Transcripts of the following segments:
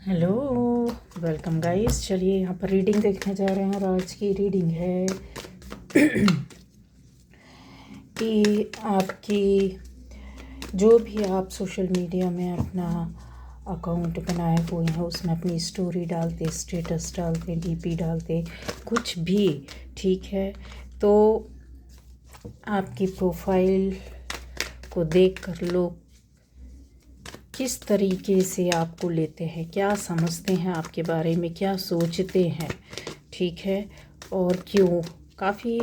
Hello, welcome guys. चलिए यहाँ पर रीडिंग देखने जा रहे हैं और आज की रीडिंग है कि आपकी जो भी आप सोशल मीडिया में अपना अकाउंट बनाए हुए हैं उसमें अपनी स्टोरी डालते, स्टेटस डालते, डीपी डालते, कुछ भी ठीक है, तो आपकी प्रोफाइल को देखकर लोग किस तरीके से आपको लेते हैं, क्या समझते हैं आपके बारे में, क्या सोचते हैं, ठीक है, और क्यों, काफ़ी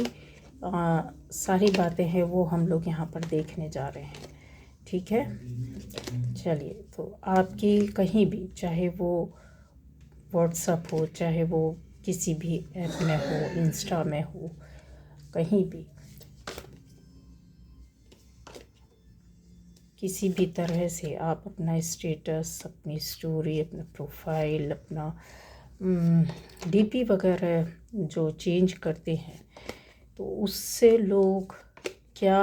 सारी बातें हैं वो हम लोग यहाँ पर देखने जा रहे हैं। ठीक है, चलिए। तो आपकी कहीं भी, चाहे वो व्हाट्सएप हो, चाहे वो किसी भी ऐप में हो, इंस्टा में हो, कहीं भी किसी भी तरह से आप अपना स्टेटस, अपनी स्टोरी, अपना प्रोफाइल, अपना डीपी वगैरह जो चेंज करते हैं, तो उससे लोग क्या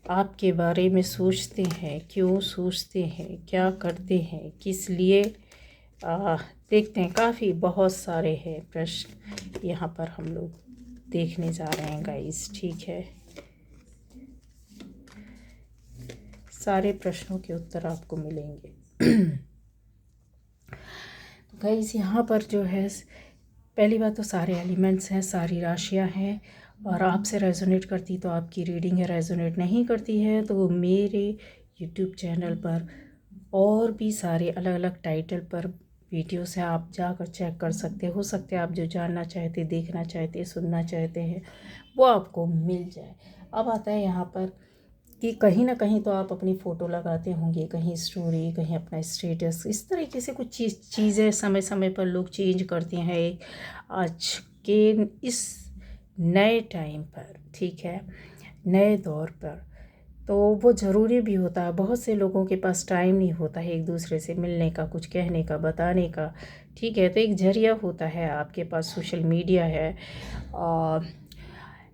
आपके बारे में सोचते हैं, क्यों सोचते हैं, क्या करते हैं, किस लिए, देखते हैं। काफ़ी बहुत सारे हैं प्रश्न यहाँ पर हम लोग देखने जा रहे हैं गाइस। ठीक है, सारे प्रश्नों के उत्तर आपको मिलेंगे। तो गाइस यहाँ पर जो है, पहली बात तो सारे एलिमेंट्स हैं, सारी राशियाँ हैं, और आपसे रेजोनेट करती तो आपकी रीडिंग है, रेजोनेट नहीं करती है तो मेरे यूट्यूब चैनल पर और भी सारे अलग अलग टाइटल पर वीडियोस हैं, आप जाकर चेक कर सकते हो सकते हैं आप जो जानना चाहते, देखना चाहते, सुनना चाहते हैं वो आपको मिल जाए। अब आता है यहाँ पर कि कहीं ना कहीं तो आप अपनी फ़ोटो लगाते होंगे, कहीं स्टोरी, कहीं अपना स्टेटस, इस तरीके से कुछ चीज़ें समय समय पर लोग चेंज करते हैं आज के इस नए टाइम पर, ठीक है, नए दौर पर। तो वो ज़रूरी भी होता है। बहुत से लोगों के पास टाइम नहीं होता है एक दूसरे से मिलने का, कुछ कहने का, बताने का, ठीक है, तो एक ज़रिया होता है आपके पास, सोशल मीडिया है,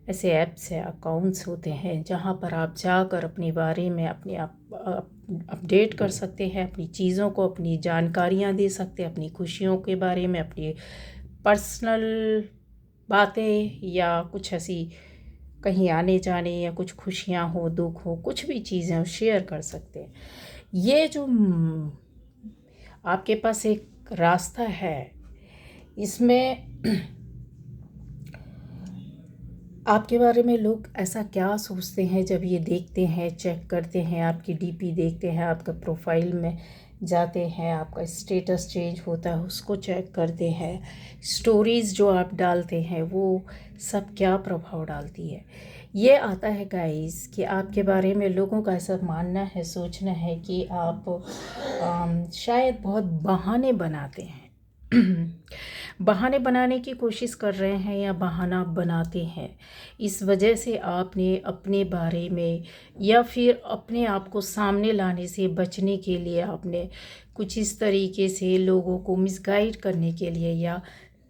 ऐसे ऐप्स हैं, अकाउंट्स होते हैं जहाँ पर आप जाकर अपने बारे में अपने आप अपडेट कर सकते हैं, अपनी चीज़ों को, अपनी जानकारियाँ दे सकते हैं, अपनी खुशियों के बारे में, अपनी पर्सनल बातें, या कुछ ऐसी कहीं आने जाने, या कुछ खुशियाँ हो, दुख हो, कुछ भी चीज़ें हो, शेयर कर सकते हैं। ये जो आपके पास एक रास्ता है, इसमें आपके बारे में लोग ऐसा क्या सोचते हैं जब ये देखते हैं, चेक करते हैं, आपकी डीपी देखते हैं, आपका प्रोफाइल में जाते हैं, आपका स्टेटस चेंज होता है उसको चेक करते हैं, स्टोरीज़ जो आप डालते हैं वो सब क्या प्रभाव डालती है। ये आता है गाइस कि आपके बारे में लोगों का ऐसा मानना है, सोचना है कि आप शायद बहुत बहाने बनाते हैं बहाने बनाने की कोशिश कर रहे हैं या बहाना बनाते हैं। इस वजह से आपने अपने बारे में या फिर अपने आप को सामने लाने से बचने के लिए आपने कुछ इस तरीके से लोगों को मिसगाइड करने के लिए, या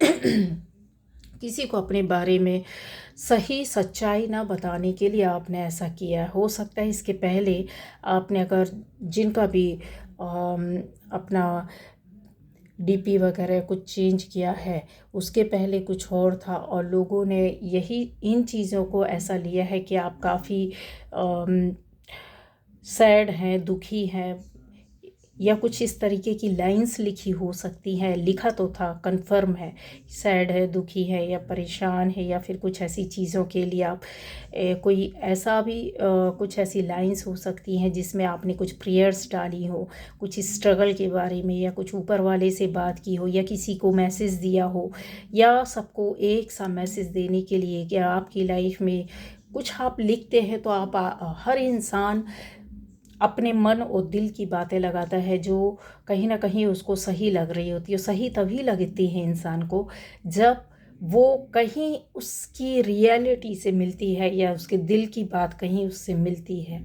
किसी को अपने बारे में सही सच्चाई ना बताने के लिए आपने ऐसा किया। हो सकता है इसके पहले आपने, अगर जिनका भी अपना डीपी वगैरह कुछ चेंज किया है, उसके पहले कुछ और था और लोगों ने यही इन चीज़ों को ऐसा लिया है कि आप काफ़ी सैड हैं, दुखी हैं, या कुछ इस तरीके की लाइंस लिखी हो सकती हैं, लिखा तो था, कंफर्म है, सैड है, दुखी है, या परेशान है, या फिर कुछ ऐसी चीज़ों के लिए आप कोई ऐसा भी कुछ ऐसी लाइंस हो सकती हैं जिसमें आपने कुछ प्रेयर्स डाली हो, कुछ स्ट्रगल के बारे में, या कुछ ऊपर वाले से बात की हो, या किसी को मैसेज दिया हो, या सबको एक सा मैसेज देने के लिए कि आपकी लाइफ में कुछ आप लिखते हैं तो आप हर इंसान अपने मन और दिल की बातें लगाता है जो कहीं ना कहीं उसको सही लग रही होती है। सही तभी लगती है इंसान को जब वो कहीं उसकी रियलिटी से मिलती है, या उसके दिल की बात कहीं उससे मिलती है,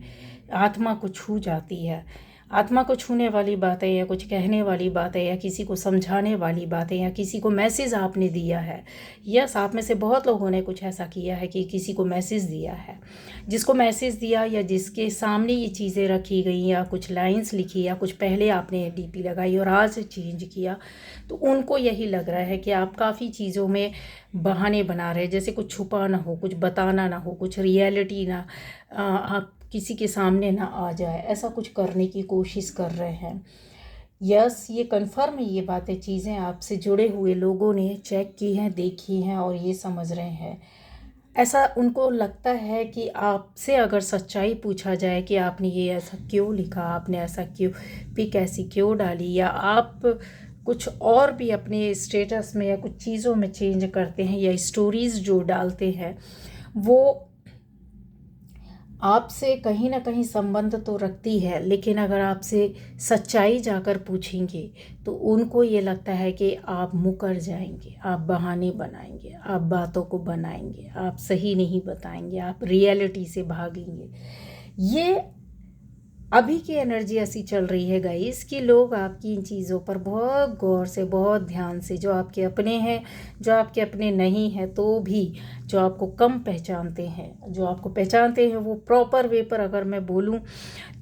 आत्मा को छू जाती है। आत्मा को छूने वाली बातें या कुछ कहने वाली बातें या किसी को समझाने वाली बातें या किसी को मैसेज आपने दिया है। यस, आप में से बहुत लोगों ने कुछ ऐसा किया है कि किसी को मैसेज दिया है। जिसको मैसेज दिया या जिसके सामने ये चीज़ें रखी गई या कुछ लाइंस लिखी या कुछ पहले आपने डीपी लगाई और आज चेंज किया, तो उनको यही लग रहा है कि आप काफ़ी चीज़ों में बहाने बना रहे हैं, जैसे कुछ छुपा ना हो, कुछ बताना ना हो, कुछ रियलिटी ना आप किसी के सामने ना आ जाए, ऐसा कुछ करने की कोशिश कर रहे हैं। यस, ये कन्फर्म है, ये बातें चीज़ें आपसे जुड़े हुए लोगों ने चेक की हैं, देखी हैं और ये समझ रहे हैं। ऐसा उनको लगता है कि आपसे अगर सच्चाई पूछा जाए कि आपने ये ऐसा क्यों लिखा, आपने ऐसा क्यों पिक ऐसी क्यों डाली, या आप कुछ और भी अपने स्टेटस में या कुछ चीज़ों में चेंज करते हैं या स्टोरीज़ जो डालते हैं, वो आपसे कहीं ना कहीं संबंध तो रखती है, लेकिन अगर आपसे सच्चाई जाकर पूछेंगे तो उनको ये लगता है कि आप मुकर जाएंगे, आप बहाने बनाएंगे, आप बातों को बनाएंगे, आप सही नहीं बताएंगे, आप रियलिटी से भागेंगे। ये अभी की एनर्जी ऐसी चल रही है गाइस कि लोग आपकी इन चीज़ों पर बहुत गौर से, बहुत ध्यान से, जो आपके अपने हैं, जो आपके अपने नहीं हैं तो भी, जो आपको कम पहचानते हैं, जो आपको पहचानते हैं वो प्रॉपर वे पर अगर मैं बोलूं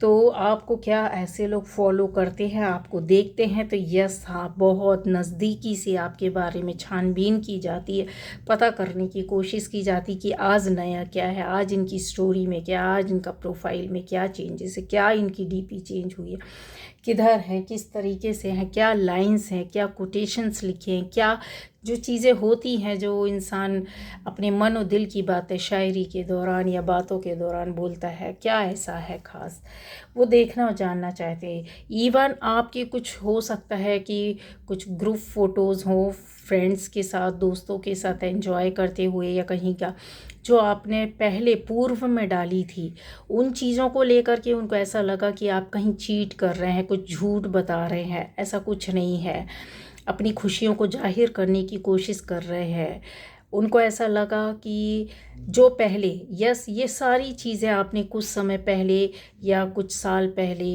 तो आपको क्या ऐसे लोग फॉलो करते हैं, आपको देखते हैं तो यस हाँ, बहुत नज़दीकी से आपके बारे में छानबीन की जाती है, पता करने की कोशिश की जाती कि आज नया क्या है, आज इनकी स्टोरी में क्या, आज इनका प्रोफाइल में क्या चेंजेस है, क्या इनकी डीपी चेंज हुई है, किधर हैं, किस तरीके से हैं, क्या लाइंस हैं, क्या कोटेशंस लिखे हैं, क्या जो चीज़ें होती हैं जो इंसान अपने मन और दिल की बातें शायरी के दौरान या बातों के दौरान बोलता है, क्या ऐसा है ख़ास, वो देखना और जानना चाहते हैं। इवन आपके कुछ हो सकता है कि कुछ ग्रुप फ़ोटोज़ हों फ्रेंड्स के साथ, दोस्तों के साथ एंजॉय करते हुए, या कहीं का जो आपने पहले पूर्व में डाली थी, उन चीज़ों को लेकर के उनको ऐसा लगा कि आप कहीं चीट कर रहे हैं, कुछ झूठ बता रहे हैं। ऐसा कुछ नहीं है, अपनी खुशियों को जाहिर करने की कोशिश कर रहे हैं। उनको ऐसा लगा कि जो पहले, यस, ये सारी चीज़ें आपने कुछ समय पहले या कुछ साल पहले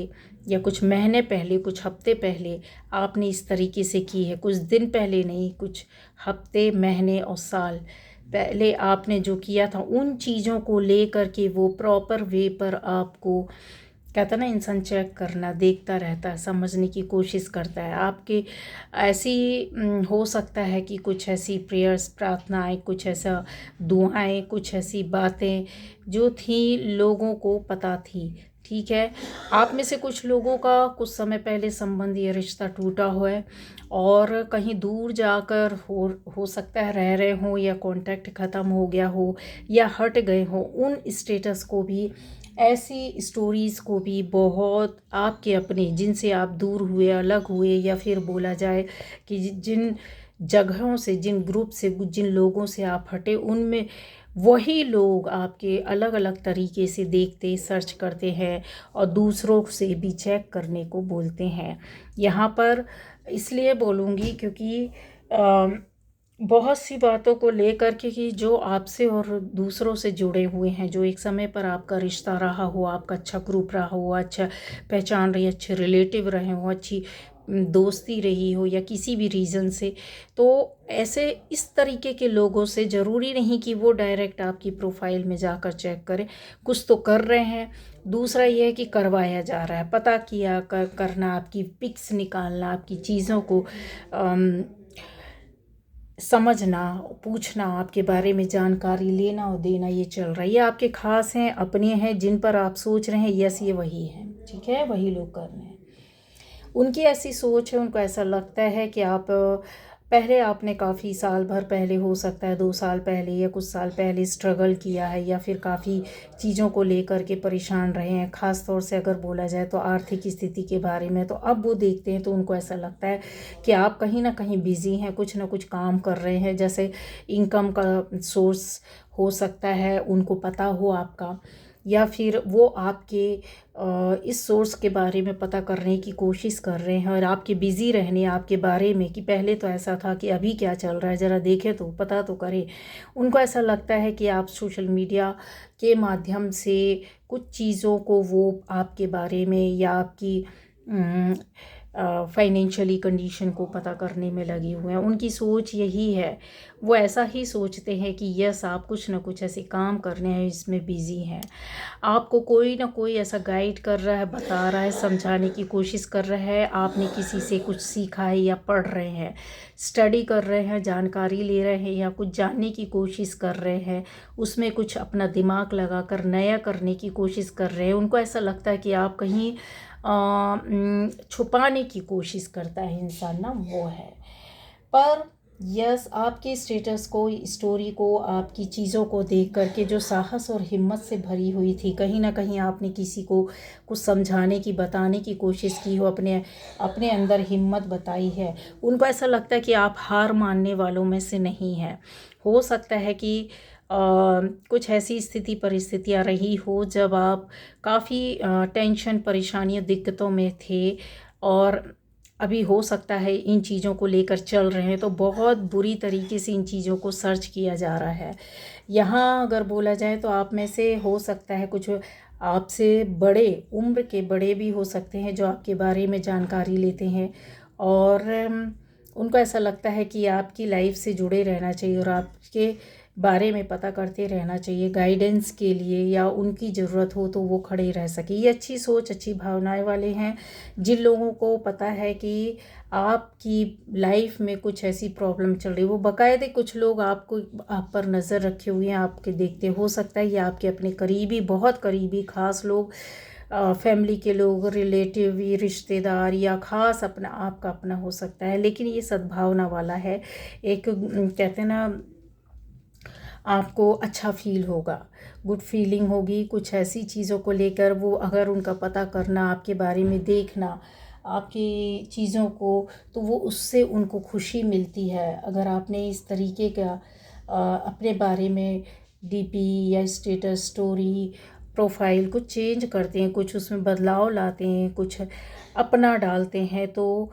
या कुछ महीने पहले, कुछ हफ्ते पहले आपने इस तरीके से की है, कुछ दिन पहले नहीं, कुछ हफ्ते, महीने और साल पहले आपने जो किया था, उन चीज़ों को लेकर के वो प्रॉपर वे पर आपको, कहता ना इंसान चेक करना, देखता रहता है, समझने की कोशिश करता है। आपके ऐसी हो सकता है कि कुछ ऐसी प्रेयर्स, प्रार्थनाएं, कुछ ऐसा दुआएं, कुछ ऐसी बातें जो थी लोगों को पता थी, ठीक है। आप में से कुछ लोगों का कुछ समय पहले संबंध या रिश्ता टूटा हुआ है और कहीं दूर जाकर हो सकता है रह रहे हों, या कांटेक्ट ख़त्म हो गया हो या हट गए हों। उन स्टेटस को भी, ऐसी स्टोरीज़ को भी बहुत आपके अपने, जिनसे आप दूर हुए, अलग हुए, या फिर बोला जाए कि जिन जगहों से, जिन ग्रुप से, जिन लोगों से आप हटे, उनमें वही लोग आपके अलग अलग तरीके से देखते, सर्च करते हैं और दूसरों से भी चेक करने को बोलते हैं। यहाँ पर इसलिए बोलूँगी क्योंकि बहुत सी बातों को लेकर के कि जो आपसे और दूसरों से जुड़े हुए हैं, जो एक समय पर आपका रिश्ता रहा हो, आपका अच्छा ग्रुप रहा हो, अच्छा पहचान रही, अच्छे रिलेटिव रहे हो, अच्छी दोस्ती रही हो, या किसी भी रीज़न से, तो ऐसे इस तरीके के लोगों से ज़रूरी नहीं कि वो डायरेक्ट आपकी प्रोफाइल में जाकर चेक करें, कुछ तो कर रहे हैं। दूसरा ये है कि करवाया जा रहा है, पता किया करना, आपकी पिक्स निकालना, आपकी चीज़ों को समझना, पूछना, आपके बारे में जानकारी लेना और देना, ये चल रहा है। ये आपके ख़ास हैं, अपने हैं, जिन पर आप सोच रहे हैं यस ये वही हैं, ठीक है, वही लोग कर रहे हैं। उनकी ऐसी सोच है, उनको ऐसा लगता है कि आप पहले, आपने काफ़ी साल भर पहले, हो सकता है 2 साल पहले या कुछ साल पहले स्ट्रगल किया है, या फिर काफ़ी चीज़ों को लेकर के परेशान रहे हैं। ख़ास तौर से अगर बोला जाए तो आर्थिक स्थिति के बारे में, तो अब वो देखते हैं तो उनको ऐसा लगता है कि आप कहीं ना कहीं बिज़ी हैं, कुछ ना कुछ काम कर रहे हैं, जैसे इनकम का सोर्स हो सकता है उनको पता हो आपका, या फिर वो आपके इस सोर्स के बारे में पता करने की कोशिश कर रहे हैं और आपके बिज़ी रहने आपके बारे में कि पहले तो ऐसा था कि अभी क्या चल रहा है, ज़रा देखें तो पता तो करें। उनको ऐसा लगता है कि आप सोशल मीडिया के माध्यम से कुछ चीज़ों को वो आपके बारे में या आपकी फाइनेंशियली कंडीशन को पता करने में लगे हुए हैं। उनकी सोच यही है, वो ऐसा ही सोचते हैं कि यस आप कुछ ना कुछ ऐसे काम करने हैं, इसमें बिज़ी हैं। आपको कोई ना कोई ऐसा गाइड कर रहा है, बता रहा है, समझाने की कोशिश कर रहा है। आपने किसी से कुछ सीखा है या पढ़ रहे हैं, स्टडी कर रहे हैं, जानकारी ले रहे हैं या कुछ जानने की कोशिश कर रहे हैं, उसमें कुछ अपना दिमाग लगाकर नया करने की कोशिश कर रहे हैं। उनको ऐसा लगता है कि आप कहीं छुपाने की कोशिश करता है इंसान ना, वो है। पर यस आपके स्टेटस को, स्टोरी को, आपकी चीज़ों को देख करके जो साहस और हिम्मत से भरी हुई थी, कहीं ना कहीं आपने किसी को कुछ समझाने की, बताने की कोशिश की हो, अपने अपने अंदर हिम्मत बताई है। उनको ऐसा लगता है कि आप हार मानने वालों में से नहीं हैं। हो सकता है कि कुछ ऐसी स्थिति परिस्थितियाँ रही हो जब आप काफ़ी टेंशन, परेशानियों, दिक्कतों में थे और अभी हो सकता है इन चीज़ों को लेकर चल रहे हैं, तो बहुत बुरी तरीके से इन चीज़ों को सर्च किया जा रहा है। यहाँ अगर बोला जाए तो आप में से हो सकता है कुछ आपसे बड़े, उम्र के बड़े भी हो सकते हैं जो आपके बारे में जानकारी लेते हैं और उनको ऐसा लगता है कि आपकी लाइफ से जुड़े रहना चाहिए और आपके बारे में पता करते रहना चाहिए गाइडेंस के लिए, या उनकी ज़रूरत हो तो वो खड़े रह सके। ये अच्छी सोच, अच्छी भावनाएं वाले हैं जिन लोगों को पता है कि आपकी लाइफ में कुछ ऐसी प्रॉब्लम चल रही है। वो बाकायदे कुछ लोग आपको, आप पर नज़र रखे हुए हैं, आपके देखते। हो सकता है ये आपके अपने करीबी, बहुत करीबी खास लोग, फैमिली के लोग, रिलेटिव, रिश्तेदार या ख़ास अपना, आपका अपना हो सकता है। लेकिन ये सद्भावना वाला है। एक कहते हैं ना, आपको अच्छा फील होगा, गुड फीलिंग होगी कुछ ऐसी चीज़ों को लेकर। वो अगर उनका पता करना, आपके बारे में देखना, आपकी चीज़ों को, तो वो उससे उनको खुशी मिलती है। अगर आपने इस तरीके का अपने बारे में डीपी या स्टेटस, स्टोरी, प्रोफाइल कुछ चेंज करते हैं, कुछ उसमें बदलाव लाते हैं, कुछ अपना डालते हैं, तो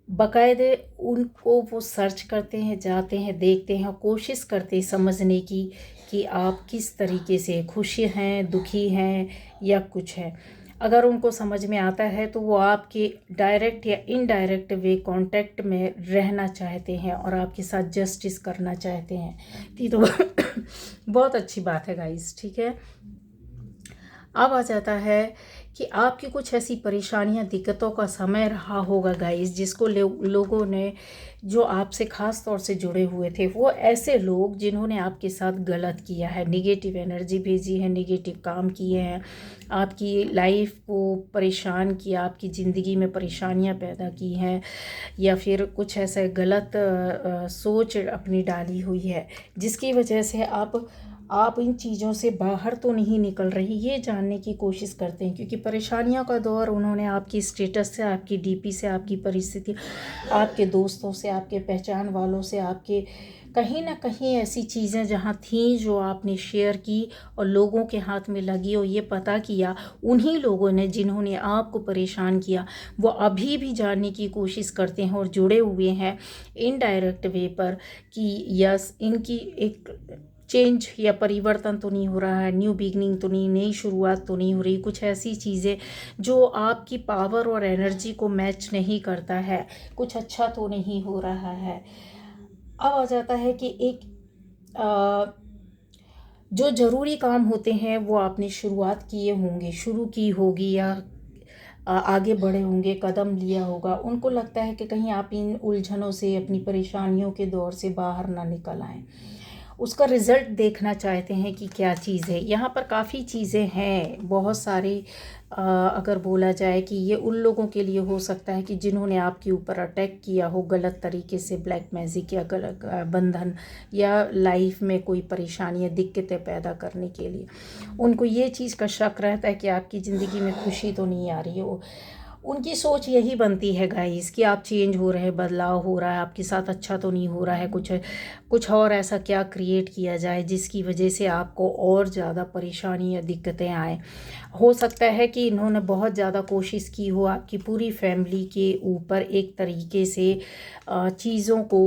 बाकायदे उनको वो सर्च करते हैं, जाते हैं, देखते हैं, कोशिश करते हैं समझने की कि आप किस तरीके से खुश हैं, दुखी हैं या कुछ है। अगर उनको समझ में आता है तो वो आपके डायरेक्ट या इनडायरेक्ट वे कांटेक्ट में रहना चाहते हैं और आपके साथ जस्टिस करना चाहते हैं। तो बहुत अच्छी बात है गाइस, ठीक है। अब आ जाता है कि आपकी कुछ ऐसी परेशानियां, दिक्कतों का समय रहा होगा गाइस, जिसको लोगों ने, जो आपसे ख़ास तौर से जुड़े हुए थे, वो ऐसे लोग जिन्होंने आपके साथ गलत किया है, नेगेटिव एनर्जी भेजी है, नेगेटिव काम किए हैं, आपकी लाइफ को परेशान किया, आपकी ज़िंदगी में परेशानियां पैदा की हैं, या फिर कुछ ऐसा गलत सोच अपनी डाली हुई है जिसकी वजह से आप इन चीज़ों से बाहर तो नहीं निकल रही, ये जानने की कोशिश करते हैं। क्योंकि परेशानियों का दौर उन्होंने आपकी स्टेटस से, आपकी डीपी से, आपकी परिस्थिति, आपके दोस्तों से, आपके पहचान वालों से, आपके कहीं ना कहीं ऐसी चीज़ें जहाँ थीं जो आपने शेयर की और लोगों के हाथ में लगी और ये पता किया, उन्हीं लोगों ने जिन्होंने आपको परेशान किया, वो अभी भी जानने की कोशिश करते हैं और जुड़े हुए हैं इनडायरेक्ट वे पर कि यस इनकी एक चेंज या परिवर्तन तो नहीं हो रहा है, न्यू बिगनिंग तो नहीं, नई शुरुआत तो नहीं हो रही, कुछ ऐसी चीज़ें जो आपकी पावर और एनर्जी को मैच नहीं करता है, कुछ अच्छा तो नहीं हो रहा है। अब आ जाता है कि एक जो ज़रूरी काम होते हैं वो आपने शुरुआत किए होंगे, शुरू की होगी या आगे बढ़े होंगे, कदम लिया होगा। उनको लगता है कि कहीं आप इन उलझनों से, अपनी परेशानियों के दौर से बाहर ना निकल आएँ, उसका रिज़ल्ट देखना चाहते हैं कि क्या चीज़ है। यहाँ पर काफ़ी चीज़ें हैं, बहुत सारी अगर बोला जाए कि ये उन लोगों के लिए हो सकता है कि जिन्होंने आपके ऊपर अटैक किया हो गलत तरीके से, ब्लैक मैजिक या गलत बंधन या लाइफ में कोई परेशानियाँ, दिक्कतें पैदा करने के लिए। उनको ये चीज़ का शक रहता है कि आपकी ज़िंदगी में खुशी तो नहीं आ रही हो। उनकी सोच यही बनती है गाइस कि आप चेंज हो रहे हैं, बदलाव हो रहा है आपके साथ, अच्छा तो नहीं हो रहा है, कुछ कुछ और ऐसा क्या क्रिएट किया जाए जिसकी वजह से आपको और ज़्यादा परेशानी या दिक्कतें आए। हो सकता है कि इन्होंने बहुत ज़्यादा कोशिश की हो आपकी पूरी फैमिली के ऊपर एक तरीके से चीज़ों को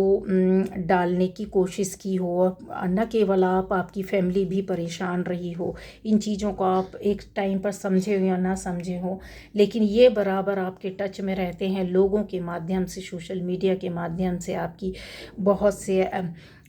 डालने की कोशिश की हो, न केवल आप, आपकी फैमिली भी परेशान रही हो। इन चीज़ों को आप एक टाइम पर समझे हो या ना समझे हो, लेकिन ये बराबर आपके टच में रहते हैं लोगों के माध्यम से, सोशल मीडिया के माध्यम से। आपकी बहुत से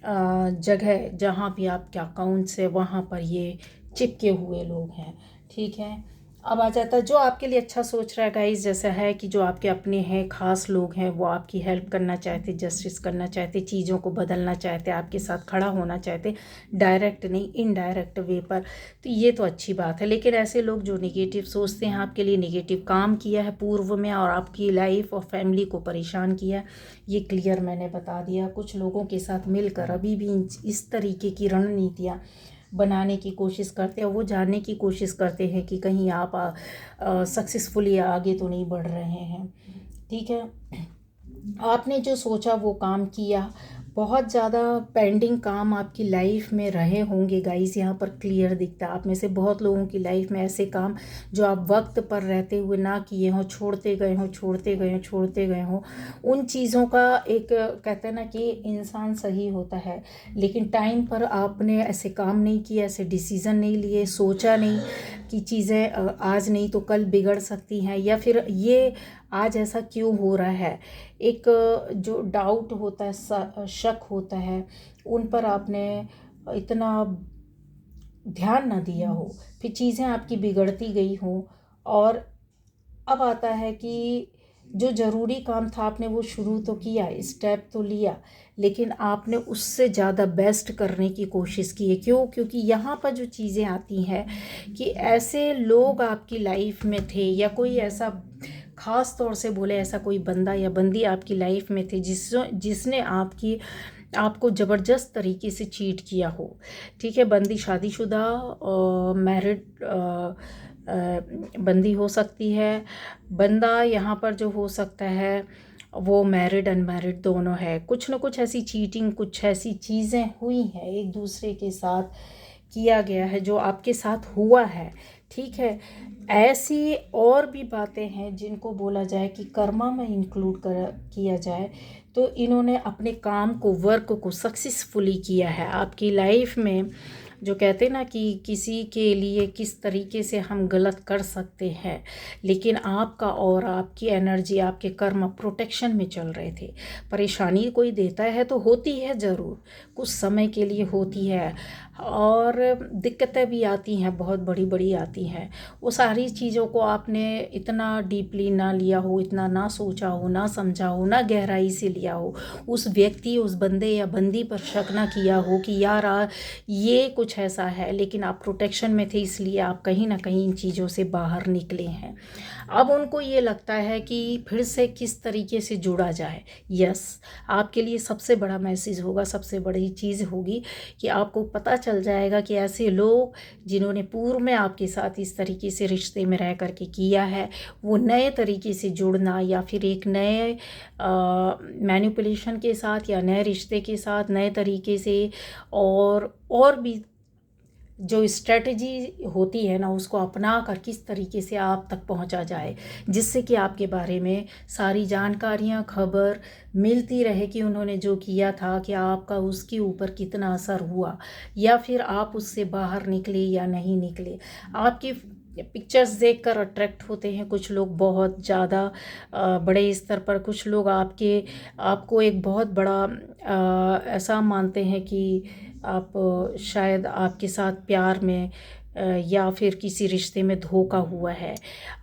जगह जहाँ भी आपके अकाउंट्स है वहाँ पर ये चिपके हुए लोग हैं, ठीक है। अब आ जाता है जो आपके लिए अच्छा सोच रहा है गाइस, जैसा है कि जो आपके अपने हैं, खास लोग हैं, वो आपकी हेल्प करना चाहते, जस्टिस करना चाहते, चीज़ों को बदलना चाहते, आपके साथ खड़ा होना चाहते, डायरेक्ट नहीं इनडायरेक्ट वे पर, तो ये तो अच्छी बात है। लेकिन ऐसे लोग जो नेगेटिव सोचते हैं, आपके लिए नेगेटिव काम किया है पूर्व में और आपकी लाइफ और फैमिली को परेशान किया, ये क्लियर मैंने बता दिया। कुछ लोगों के साथ मिलकर अभी भी इस तरीके की रणनीतियाँ बनाने की कोशिश करते हैं, वो जानने की कोशिश करते हैं कि कहीं आप सक्सेसफुली आगे तो नहीं बढ़ रहे हैं, ठीक है। आपने जो सोचा वो काम किया, बहुत ज़्यादा पेंडिंग काम आपकी लाइफ में रहे होंगे गाइस, यहाँ पर क्लियर दिखता है। आप में से बहुत लोगों की लाइफ में ऐसे काम जो आप वक्त पर रहते हुए ना किए हों, छोड़ते गए हों, छोड़ते गए हों, छोड़ते गए हों, उन चीज़ों का एक कहते हैं ना कि इंसान सही होता है, लेकिन टाइम पर आपने ऐसे काम नहीं किए, ऐसे डिसीज़न नहीं लिए, सोचा नहीं कि चीज़ें आज नहीं तो कल बिगड़ सकती हैं, या फिर ये आज ऐसा क्यों हो रहा है, एक जो डाउट होता है, शक होता है, उन पर आपने इतना ध्यान ना दिया हो, फिर चीज़ें आपकी बिगड़ती गई हों। और अब आता है कि जो ज़रूरी काम था आपने वो शुरू तो किया, स्टेप तो लिया, लेकिन आपने उससे ज़्यादा बेस्ट करने की कोशिश की है। क्यों? क्योंकि यहाँ पर जो चीज़ें आती हैं कि ऐसे लोग आपकी लाइफ में थे, या कोई ऐसा ख़ास तौर से बोले ऐसा कोई बंदा या बंदी आपकी लाइफ में थे जिसने आपको ज़बरदस्त तरीके से चीट किया हो, ठीक है। बंदी शादीशुदा मैरिड बंदी हो सकती है, बंदा यहाँ पर जो हो सकता है वो मैरिड अनमैरिड दोनों है। कुछ न कुछ ऐसी चीटिंग, कुछ ऐसी चीज़ें हुई हैं एक दूसरे के साथ, किया गया है जो आपके साथ हुआ है, ठीक है। ऐसी और भी बातें हैं जिनको बोला जाए कि कर्मा में इंक्लूड किया जाए, तो इन्होंने अपने काम को, वर्क को सक्सेसफुली किया है आपकी लाइफ में। जो कहते हैं ना कि किसी के लिए किस तरीके से हम गलत कर सकते हैं, लेकिन आपका और आपकी एनर्जी, आपके कर्म प्रोटेक्शन में चल रहे थे। परेशानी कोई देता है तो होती है ज़रूर, कुछ समय के लिए होती है, और दिक्कतें भी आती हैं, बहुत बड़ी बड़ी आती हैं। वो सारी चीज़ों को आपने इतना डीपली ना लिया हो, इतना ना सोचा हो, ना समझा हो, ना गहराई से लिया हो, उस व्यक्ति, उस बंदे या बंदी पर शक ना किया हो कि यार ये कुछ ऐसा है, लेकिन आप प्रोटेक्शन में थे इसलिए आप कहीं ना कहीं इन चीज़ों से बाहर निकले हैं। अब उनको ये लगता है कि फिर से किस तरीके से जुड़ा जाए। यस, आपके लिए सबसे बड़ा मैसेज होगा, सबसे बड़ी चीज़ होगी कि आपको पता चल जाएगा कि ऐसे लोग जिन्होंने पूर्व में आपके साथ इस तरीके से रिश्ते में रह करके किया है, वो नए तरीके से जुड़ना या फिर एक नए मैनिपुलेशन के साथ या नए रिश्ते के साथ नए तरीके से और भी जो स्ट्रेटजी होती है ना, उसको अपना कर किस तरीके से आप तक पहुंचा जाए, जिससे कि आपके बारे में सारी जानकारियां, खबर मिलती रहे कि उन्होंने जो किया था कि आपका उसके ऊपर कितना असर हुआ, या फिर आप उससे बाहर निकले या नहीं निकले। आपकी पिक्चर्स देखकर अट्रैक्ट होते हैं कुछ लोग बहुत ज़्यादा बड़े स्तर पर, कुछ लोग आपको एक बहुत बड़ा ऐसा मानते हैं कि आप शायद आपके साथ प्यार में या फिर किसी रिश्ते में धोखा हुआ है,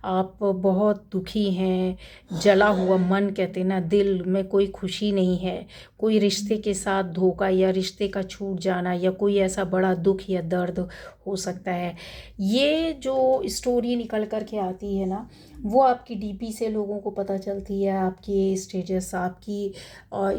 आप बहुत दुखी हैं, जला हुआ मन, कहते हैं ना, दिल में कोई खुशी नहीं है, कोई रिश्ते के साथ धोखा या रिश्ते का छूट जाना या कोई ऐसा बड़ा दुख या दर्द हो सकता है। ये जो स्टोरी निकल कर के आती है ना, वो आपकी डीपी से लोगों को पता चलती है, आपकी स्टेटस, आपकी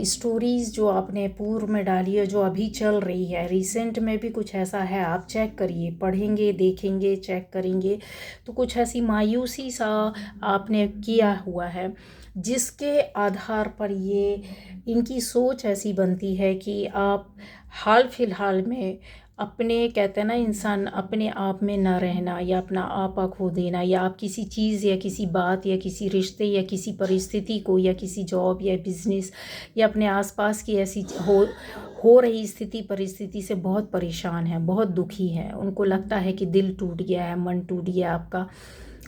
स्टोरीज़ जो आपने पूर्व में डाली है, जो अभी चल रही है, रिसेंट में भी कुछ ऐसा है, आप चेक करिए, पढ़ेंगे, देखेंगे, चेक करेंगे तो कुछ ऐसी मायूसी सा आपने किया हुआ है, जिसके आधार पर ये इनकी सोच ऐसी बनती है कि आप हाल फिलहाल में अपने, कहते हैं ना, इंसान अपने आप में ना रहना या अपना आपा खो देना, या आप किसी चीज़ या किसी बात या किसी रिश्ते या किसी परिस्थिति को या किसी जॉब या बिजनेस या अपने आसपास की ऐसी हो रही स्थिति परिस्थिति से बहुत परेशान है, बहुत दुखी है, उनको लगता है कि दिल टूट गया है, मन टूट गया आपका,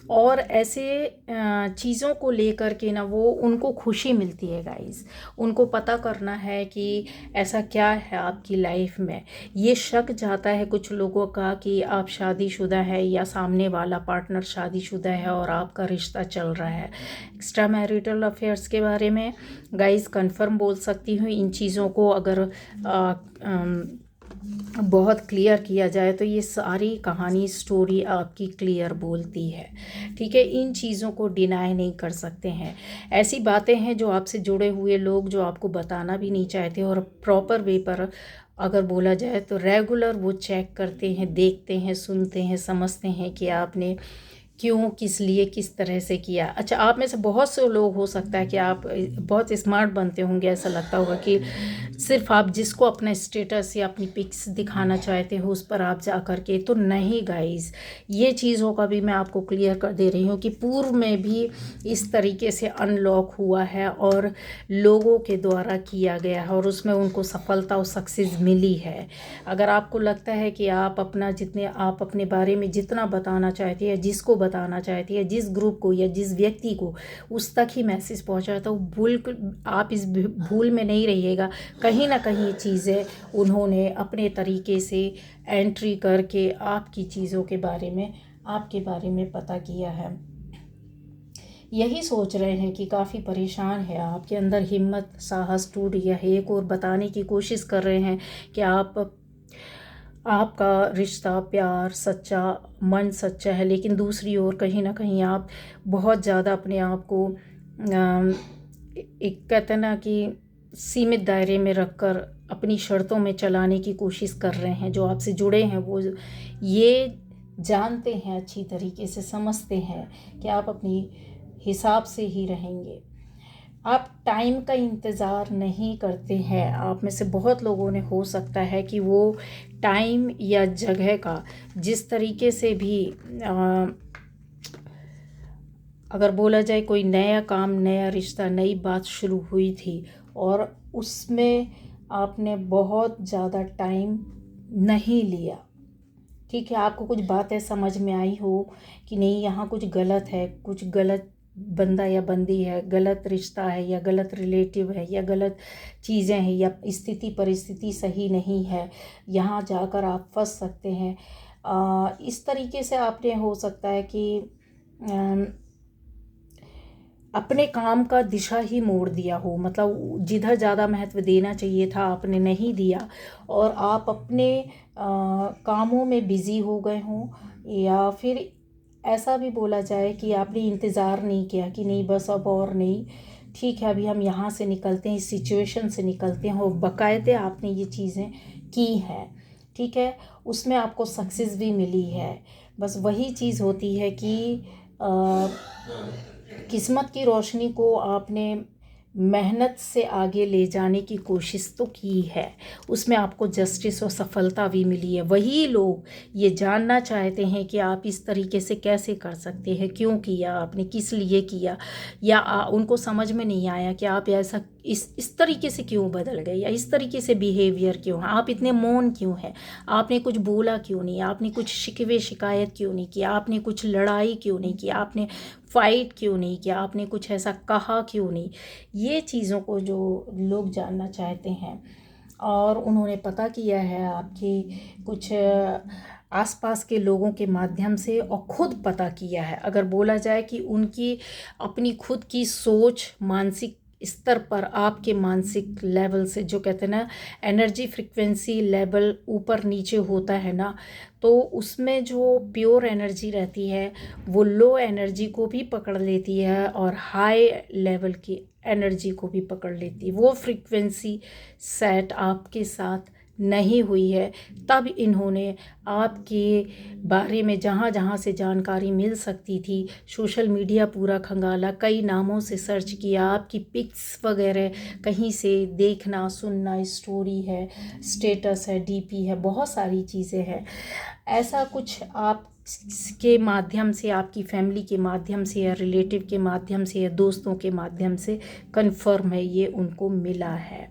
और ऐसे चीज़ों को लेकर के ना वो उनको खुशी मिलती है गाइस। उनको पता करना है कि ऐसा क्या है आपकी लाइफ में। ये शक जाता है कुछ लोगों का कि आप शादीशुदा है या सामने वाला पार्टनर शादीशुदा है और आपका रिश्ता चल रहा है। एक्स्ट्रा मैरिटल अफेयर्स के बारे में गाइस कंफर्म बोल सकती हूँ, इन चीज़ों को अगर बहुत क्लियर किया जाए तो ये सारी कहानी स्टोरी आपकी क्लियर बोलती है, ठीक है। इन चीज़ों को डिनाई नहीं कर सकते हैं। ऐसी बातें हैं जो आपसे जुड़े हुए लोग जो आपको बताना भी नहीं चाहते, और प्रॉपर वे पर अगर बोला जाए तो रेगुलर वो चेक करते हैं, देखते हैं, सुनते हैं, समझते हैं कि आपने क्यों, किस लिए, किस तरह से किया। अच्छा, आप में से बहुत से लोग हो सकता है कि आप बहुत स्मार्ट बनते होंगे, ऐसा लगता होगा कि सिर्फ आप जिसको अपना स्टेटस या अपनी पिक्स दिखाना चाहते हो उस पर आप जा कर के, तो नहीं गाइस, ये चीज़ों का भी मैं आपको क्लियर कर दे रही हूँ कि पूर्व में भी इस तरीके से अनलॉक हुआ है और लोगों के द्वारा किया गया है और उसमें उनको सफलता और सक्सेस मिली है। अगर आपको लगता है कि आप अपने बारे में जितना बताना चाहते हैं, जिसको बताना चाहती है, जिस ग्रुप को या जिस व्यक्ति को उस तक ही मैसेज पहुंचाता, तो आप इस भूल में नहीं रहिएगा। कहीं ना कहीं चीज़ें उन्होंने अपने तरीके से एंट्री करके आपकी चीज़ों के बारे में, आपके बारे में पता किया है। यही सोच रहे हैं कि काफ़ी परेशान है, आपके अंदर हिम्मत साहस टूट गया है, एक और बताने की कोशिश कर रहे हैं कि आपका रिश्ता, प्यार सच्चा, मन सच्चा है, लेकिन दूसरी ओर कहीं ना कहीं आप बहुत ज़्यादा अपने आप को एक, कहते हैं ना, कि सीमित दायरे में रखकर अपनी शर्तों में चलाने की कोशिश कर रहे हैं। जो आपसे जुड़े हैं वो ये जानते हैं, अच्छी तरीके से समझते हैं कि आप अपनी हिसाब से ही रहेंगे। आप टाइम का इंतज़ार नहीं करते हैं। आप में से बहुत लोगों ने, हो सकता है कि वो टाइम या जगह का जिस तरीके से भी अगर बोला जाए, कोई नया काम, नया रिश्ता, नई बात शुरू हुई थी और उसमें आपने बहुत ज़्यादा टाइम नहीं लिया, ठीक है। आपको कुछ बातें समझ में आई हो कि नहीं, यहाँ कुछ गलत है, कुछ गलत बंदा या बंदी है, गलत रिश्ता है या गलत रिलेटिव है या गलत चीज़ें हैं या स्थिति परिस्थिति सही नहीं है, यहाँ जाकर आप फंस सकते हैं। इस तरीके से आपने, हो सकता है कि अपने काम का दिशा ही मोड़ दिया हो, मतलब जिधर ज़्यादा महत्व देना चाहिए था आपने नहीं दिया और आप अपने कामों में बिज़ी हो गए हों, या फिर ऐसा भी बोला जाए कि आपने इंतज़ार नहीं किया कि नहीं बस अब और नहीं, ठीक है, अभी हम यहाँ से निकलते हैं, इस सिचुएशन से निकलते हैं, और बाकायदे आपने ये चीज़ें की हैं, ठीक है। उसमें आपको सक्सेस भी मिली है। बस वही चीज़ होती है कि किस्मत की रोशनी को आपने मेहनत से आगे ले जाने की कोशिश तो की है, उसमें आपको जस्टिस और सफलता भी मिली है। वही लोग ये जानना चाहते हैं कि आप इस तरीके से कैसे कर सकते हैं, क्यों किया आपने, किस लिए किया, या उनको समझ में नहीं आया कि आप ऐसा इस तरीके से क्यों बदल गए, या इस तरीके से बिहेवियर क्यों है, आप इतने मौन क्यों हैं, आपने कुछ बोला क्यों नहीं, आपने कुछ शिकवे शिकायत क्यों नहीं किया, आपने कुछ लड़ाई क्यों नहीं किया, आपने फाइट क्यों नहीं किया, आपने कुछ ऐसा कहा क्यों नहीं। ये चीज़ों को जो लोग जानना चाहते हैं, और उन्होंने पता किया है आपके कुछ आसपास के लोगों के माध्यम से, और ख़ुद पता किया है। अगर बोला जाए कि उनकी अपनी खुद की सोच, मानसिक स्तर पर, आपके मानसिक लेवल से, जो कहते हैं ना एनर्जी फ्रिक्वेंसी लेवल ऊपर नीचे होता है ना, तो उसमें जो प्योर एनर्जी रहती है वो लो एनर्जी को भी पकड़ लेती है और हाई लेवल की एनर्जी को भी पकड़ लेती है। वो फ्रिक्वेंसी सेट आपके साथ नहीं हुई है, तब इन्होंने आपके बारे में जहाँ जहाँ से जानकारी मिल सकती थी, सोशल मीडिया पूरा खंगाला, कई नामों से सर्च किया, आपकी पिक्स वगैरह कहीं से देखना सुनना, स्टोरी है, स्टेटस है, डीपी है, बहुत सारी चीज़ें हैं। ऐसा कुछ आप के माध्यम से, आपकी फैमिली के माध्यम से या रिलेटिव के माध्यम से या दोस्तों के माध्यम से कंफर्म है, ये उनको मिला है।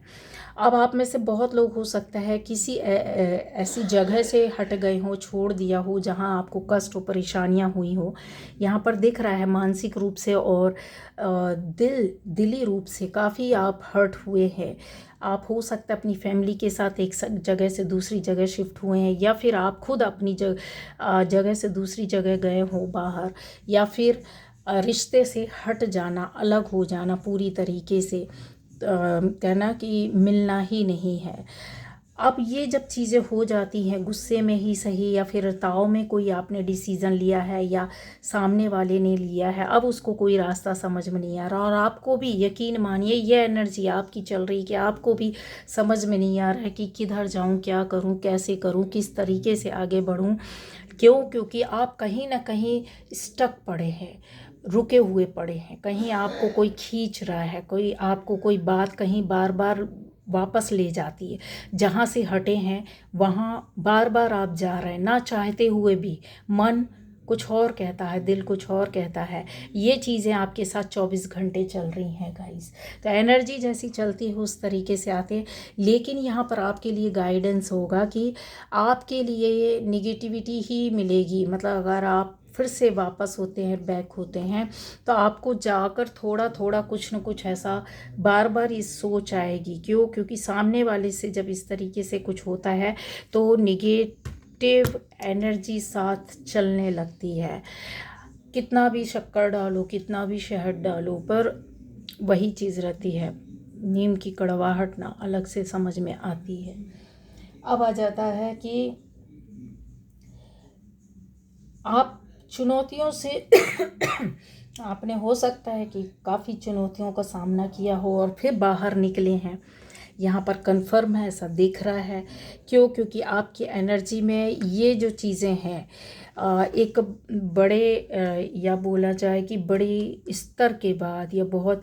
अब आप में से बहुत लोग हो सकता है किसी ऐसी जगह से हट गए हो, छोड़ दिया हो जहां आपको कष्ट और परेशानियां हुई हो। यहाँ पर दिख रहा है मानसिक रूप से और दिली रूप से काफ़ी आप हर्ट हुए हैं। आप हो सकता है अपनी फैमिली के साथ एक जगह से दूसरी जगह शिफ्ट हुए हैं, या फिर आप खुद अपनी जगह से दूसरी जगह गए हो बाहर, या फिर रिश्ते से हट जाना, अलग हो जाना पूरी तरीके से, कहना कि मिलना ही नहीं है। अब ये जब चीज़ें हो जाती हैं, गुस्से में ही सही या फिर ताव में कोई आपने डिसीज़न लिया है या सामने वाले ने लिया है, अब उसको कोई रास्ता समझ में नहीं आ रहा, और आपको भी यकीन मानिए ये एनर्जी आपकी चल रही कि आपको भी समझ में नहीं आ रहा है कि किधर जाऊं, क्या करूं, कैसे करूं, किस तरीके से आगे बढ़ूं। क्योंकि आप कहीं ना कहीं स्टक पड़े हैं, रुके हुए पड़े हैं, कहीं आपको कोई खींच रहा है, कोई आपको कोई बात कहीं बार बार वापस ले जाती है, जहाँ से हटे हैं वहाँ बार बार आप जा रहे हैं ना चाहते हुए भी। मन कुछ और कहता है, दिल कुछ और कहता है। ये चीज़ें आपके साथ 24 घंटे चल रही हैं गाइस। तो एनर्जी जैसी चलती है उस तरीके से आते हैं, लेकिन यहाँ पर आपके लिए गाइडेंस होगा कि आपके लिए ये निगेटिविटी ही मिलेगी। मतलब अगर आप फिर से वापस होते हैं, बैक होते हैं, तो आपको जाकर थोड़ा थोड़ा कुछ न कुछ ऐसा बार बार ये सोच आएगी। क्योंकि सामने वाले से जब इस तरीके से कुछ होता है तो निगेटिव एनर्जी साथ चलने लगती है। कितना भी शक्कर डालो, कितना भी शहद डालो, पर वही चीज़ रहती है, नीम की कड़वाहट ना अलग से समझ में आती है। अब आ जाता है कि आप चुनौतियों से आपने हो सकता है कि काफ़ी चुनौतियों का सामना किया हो और फिर बाहर निकले हैं। यहाँ पर कंफर्म है, ऐसा दिख रहा है। क्योंकि आपकी एनर्जी में ये जो चीज़ें हैं, एक बड़े या बोला जाए कि बड़ी स्तर के बाद या बहुत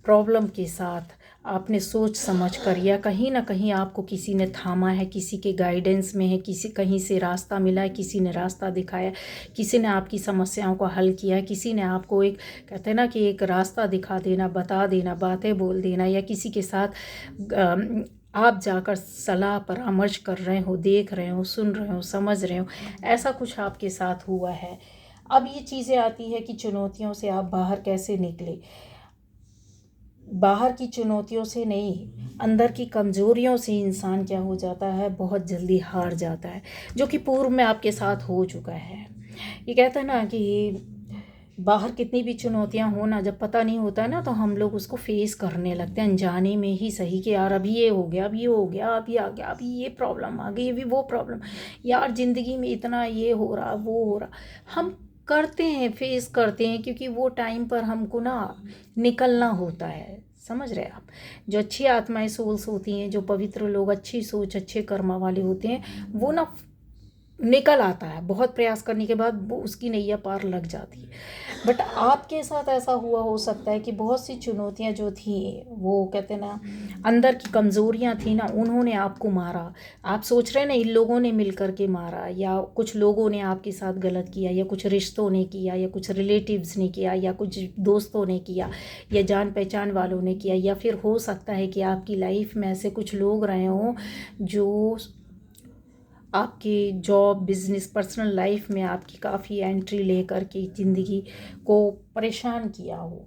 प्रॉब्लम के साथ आपने सोच समझ कर, या कहीं ना कहीं आपको किसी ने थामा है, किसी के गाइडेंस में है, किसी कहीं से रास्ता मिला है, किसी ने रास्ता दिखाया, किसी ने आपकी समस्याओं को हल किया है, किसी ने आपको एक, कहते हैं ना कि एक रास्ता दिखा देना, बता देना, बातें बोल देना, या किसी के साथ आप जाकर सलाह परामर्श कर रहे हो, देख रहे हो, सुन रहे हो, समझ रहे हो, ऐसा कुछ आपके साथ हुआ है। अब ये चीज़ें आती है कि चुनौतियों से आप बाहर कैसे निकले। बाहर की चुनौतियों से नहीं, अंदर की कमज़ोरियों से इंसान क्या हो जाता है, बहुत जल्दी हार जाता है, जो कि पूर्व में आपके साथ हो चुका है। ये कहता है ना कि बाहर कितनी भी चुनौतियां हो ना, जब पता नहीं होता है ना, तो हम लोग उसको फेस करने लगते हैं अनजाने में ही सही, कि यार अभी ये हो गया, अभी ये हो गया, अभी आ गया, अभी ये प्रॉब्लम आ गई, अभी वो प्रॉब्लम, यार ज़िंदगी में इतना ये हो रहा, वो हो रहा। हम करते हैं, फेस करते हैं, क्योंकि वो टाइम पर हमको ना निकलना होता है। समझ रहे हैं आप? जो अच्छी आत्माएं, सोल्स होती हैं, जो पवित्र लोग, अच्छी सोच, अच्छे कर्मा वाले होते हैं, वो ना निकल आता है, बहुत प्रयास करने के बाद वो उसकी नैया पार लग जाती है। बट आपके साथ ऐसा हुआ हो सकता है कि बहुत सी चुनौतियां जो थी, वो कहते हैं ना अंदर की कमज़ोरियां थी ना, उन्होंने आपको मारा। आप सोच रहे हैं ना इन लोगों ने मिल कर के मारा, या कुछ लोगों ने आपके साथ गलत किया, या कुछ रिश्तों ने किया, या कुछ रिलेटिव्स ने किया, या कुछ दोस्तों ने किया, या जान पहचान वालों ने किया, या फिर हो सकता है कि आपकी लाइफ में ऐसे कुछ लोग रहे हों जो आपकी जॉब, बिजनेस, पर्सनल लाइफ में आपकी काफ़ी एंट्री लेकर के ज़िंदगी को परेशान किया हो।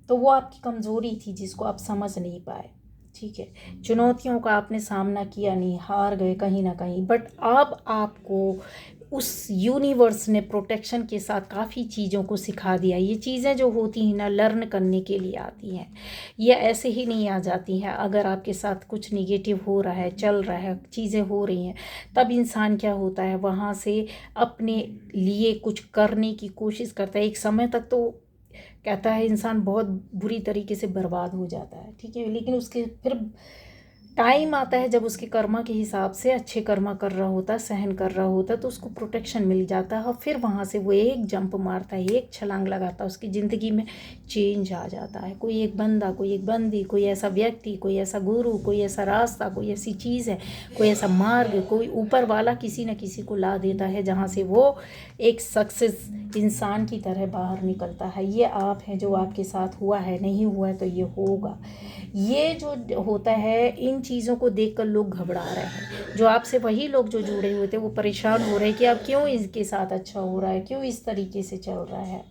तो वो आपकी कमज़ोरी थी जिसको आप समझ नहीं पाए। ठीक है, चुनौतियों का आपने सामना किया नहीं, हार गए कहीं ना कहीं, बट अब आपको उस यूनिवर्स ने प्रोटेक्शन के साथ काफ़ी चीज़ों को सिखा दिया। ये चीज़ें जो होती हैं ना, लर्न करने के लिए आती हैं, ये ऐसे ही नहीं आ जाती हैं। अगर आपके साथ कुछ निगेटिव हो रहा है, चल रहा है, चीज़ें हो रही हैं, तब इंसान क्या होता है, वहाँ से अपने लिए कुछ करने की कोशिश करता है। एक समय तक तो कहता है इंसान बहुत बुरी तरीके से बर्बाद हो जाता है, ठीक है, लेकिन उसके फिर टाइम आता है जब उसके कर्मा के हिसाब से अच्छे कर्मा कर रहा होता है, सहन कर रहा होता है, तो उसको प्रोटेक्शन मिल जाता है और फिर वहाँ से वो एक जंप मारता है, एक छलांग लगाता है, उसकी ज़िंदगी में चेंज आ जाता है। कोई एक बंदा, कोई एक बंदी, कोई ऐसा व्यक्ति, कोई ऐसा गुरु, कोई ऐसा रास्ता, कोई ऐसी चीज़ है, कोई ऐसा मार्ग, कोई ऊपर वाला किसी न किसी को ला देता है जहाँ से वो एक सक्सेस इंसान की तरह बाहर निकलता है। ये आप हैं, जो आपके साथ हुआ है, नहीं हुआ है तो ये होगा। ये जो होता है, इन चीज़ों को देखकर लोग घबरा रहे हैं। जो आपसे वही लोग जो जुड़े हुए थे वो परेशान हो रहे हैं कि अब क्यों इसके साथ अच्छा हो रहा है, क्यों इस तरीके से चल रहा है।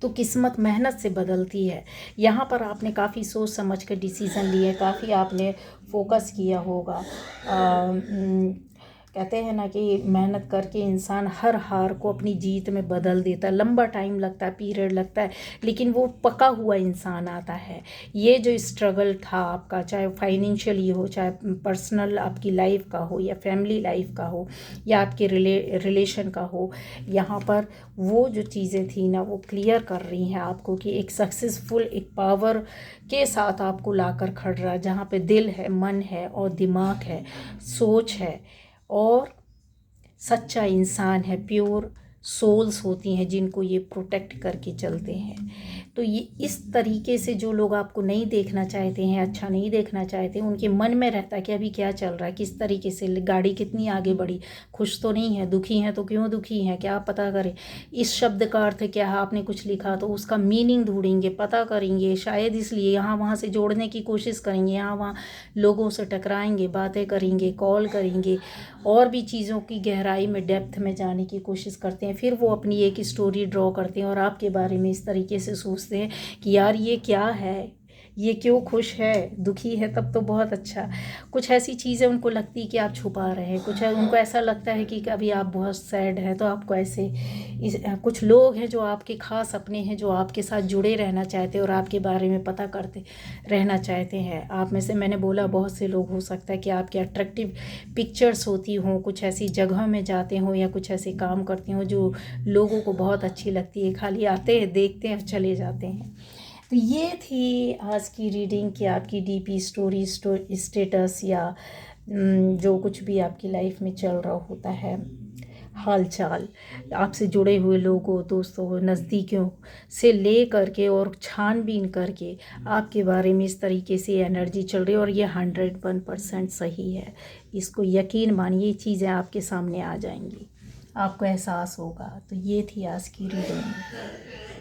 तो किस्मत मेहनत से बदलती है। यहाँ पर आपने काफ़ी सोच समझ कर डिसीज़न लिए, काफ़ी आपने फोकस किया होगा। कहते हैं ना कि मेहनत करके इंसान हर हार को अपनी जीत में बदल देता है। लंबा टाइम लगता है, पीरियड लगता है, लेकिन वो पका हुआ इंसान आता है। ये जो स्ट्रगल था आपका, चाहे फाइनेंशियली हो, चाहे पर्सनल आपकी लाइफ का हो, या फैमिली लाइफ का हो, या आपके रिलेशन का हो, यहाँ पर वो जो चीज़ें थी ना, वो क्लियर कर रही हैं आपको कि एक सक्सेसफुल, एक पावर के साथ आपको लाकर खड़ रहा है, जहाँ पे दिल है, मन है और दिमाग है, सोच है और सच्चा इंसान है, प्योर सोल्स होती हैं जिनको ये प्रोटेक्ट करके चलते हैं। तो ये इस तरीके से जो लोग आपको नहीं देखना चाहते हैं, अच्छा नहीं देखना चाहते, उनके मन में रहता है कि अभी क्या चल रहा है, किस तरीके से गाड़ी कितनी आगे बढ़ी, खुश तो नहीं है, दुखी हैं तो क्यों दुखी हैं, क्या पता करें इस शब्द का अर्थ क्या है। आपने कुछ लिखा तो उसका मीनिंग ढूंढेंगे, पता करेंगे, शायद इसलिए यहाँ वहाँ से जोड़ने की कोशिश करेंगे, यहाँ वहाँ लोगों से टकराएंगे, बातें करेंगे, कॉल करेंगे, और भी चीज़ों की गहराई में, डेप्थ में जाने की कोशिश करते हैं। फिर वो अपनी एक स्टोरी ड्रॉ करते हैं और आपके बारे में इस तरीके से सोचते हैं कि यार ये क्या है, ये क्यों खुश है, दुखी है तब तो बहुत अच्छा। कुछ ऐसी चीज़ें उनको लगती कि आप छुपा रहे हैं, कुछ उनको ऐसा लगता है कि कभी आप बहुत सैड हैं तो आपको ऐसे कुछ लोग हैं जो आपके ख़ास अपने हैं, जो आपके साथ जुड़े रहना चाहते हैं और आपके बारे में पता करते रहना चाहते हैं। आप में से मैंने बोला बहुत से लोग, हो सकता है कि आपके अट्रैक्टिव पिक्चर्स होती हों, कुछ ऐसी जगह में जाते हों या कुछ ऐसे काम करते हों जो लोगों को बहुत अच्छी लगती है, खाली आते हैं, देखते हैं और चले जाते हैं। तो ये थी आज की रीडिंग कि आपकी डीपी स्टोरी, स्टेटस, या जो कुछ भी आपकी लाइफ में चल रहा होता है, हाल चाल, आपसे जुड़े हुए लोगों, दोस्तों, नज़दीकियों से ले करके और छानबीन करके आपके बारे में इस तरीके से एनर्जी चल रही है और ये 101% सही है। इसको यकीन मानिए, ये चीज़ें आपके सामने आ जाएंगी, आपको एहसास होगा। तो ये थी आज की रीडिंग।